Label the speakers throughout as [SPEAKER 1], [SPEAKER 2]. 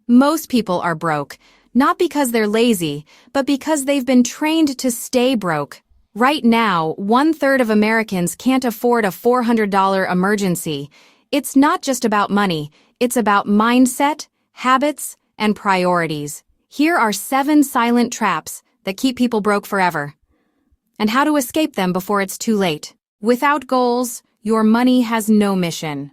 [SPEAKER 1] Most people are broke, not because they're lazy, but because they've been trained to stay broke. Right now, 1/3 of Americans can't afford a $400 emergency. It's not just about money, it's about mindset, habits, and priorities. Here are 7 silent traps that keep people broke forever, and how to escape them before it's too late. Without goals, your money has no mission.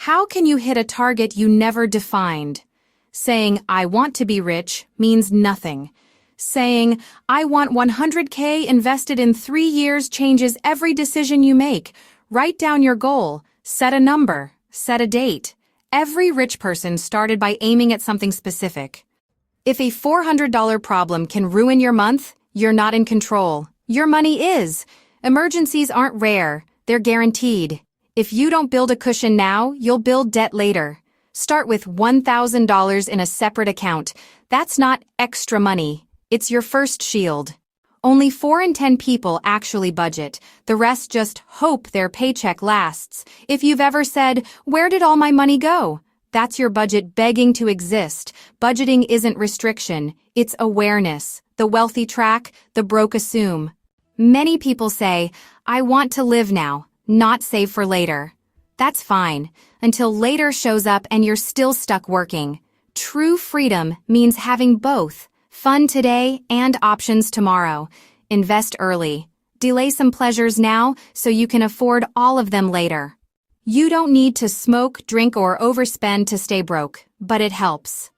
[SPEAKER 1] How can you hit a target you never defined? Saying, "I want to be rich," means nothing. Saying, "I want 100K invested in 3 years" changes every decision you make. Write down your goal, set a number, set a date. Every rich person started by aiming at something specific. If a $400 problem can ruin your month, you're not in control. Your money is. Emergencies aren't rare, they're guaranteed. If you don't build a cushion now, you'll build debt later. Start with $1,000 in a separate account. That's not extra money. It's your first shield. Only 4 in 10 people actually budget. The rest just hope their paycheck lasts. If you've ever said, "Where did all my money go?" that's your budget begging to exist. Budgeting isn't restriction, it's awareness. The wealthy track, the broke assume. Many people say, "I want to live now, not save for later." That's fine, until later shows up and you're still stuck working. True freedom means having both, fun today and options tomorrow. Invest early. Delay some pleasures now so you can afford all of them later. You don't need to smoke, drink, or overspend to stay broke, but it helps.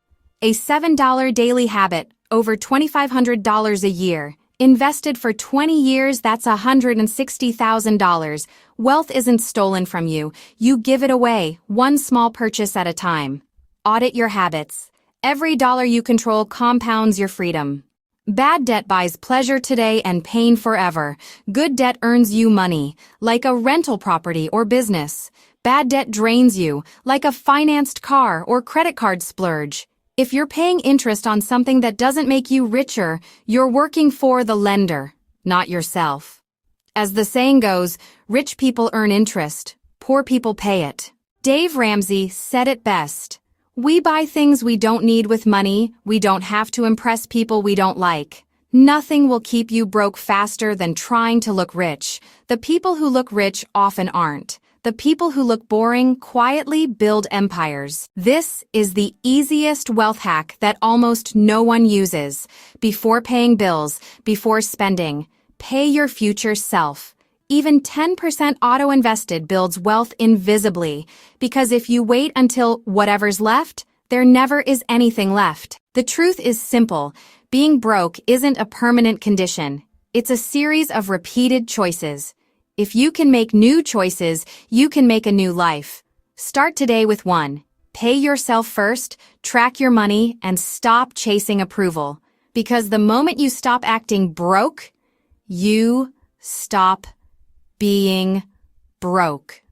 [SPEAKER 1] A $7 daily habit, over $2,500 a year. Invested for 20 years, that's $160,000. Wealth isn't stolen from you. You give it away, one small purchase at a time. Audit your habits. Every dollar you control compounds your freedom. Bad debt buys pleasure today and pain forever. Good debt earns you money, like a rental property or business. Bad debt drains you, like a financed car or credit card splurge. If you're paying interest on something that doesn't make you richer, you're working for the lender, not yourself. As the saying goes, rich people earn interest, poor people pay it. Dave Ramsey said it best. We buy things we don't need with money. We don't have to impress people we don't like. Nothing will keep you broke faster than trying to look rich. The people who look rich often aren't. The people who look boring quietly build empires. This is the easiest wealth hack that almost no one uses. Before paying bills, before spending, pay your future self. Even 10% auto-invested builds wealth invisibly, because if you wait until whatever's left, there never is anything left. The truth is simple. Being broke isn't a permanent condition. It's a series of repeated choices. If you can make new choices, you can make a new life. Start today with one. Pay yourself first, track your money, and stop chasing approval. Because the moment you stop acting broke, you stop being broke.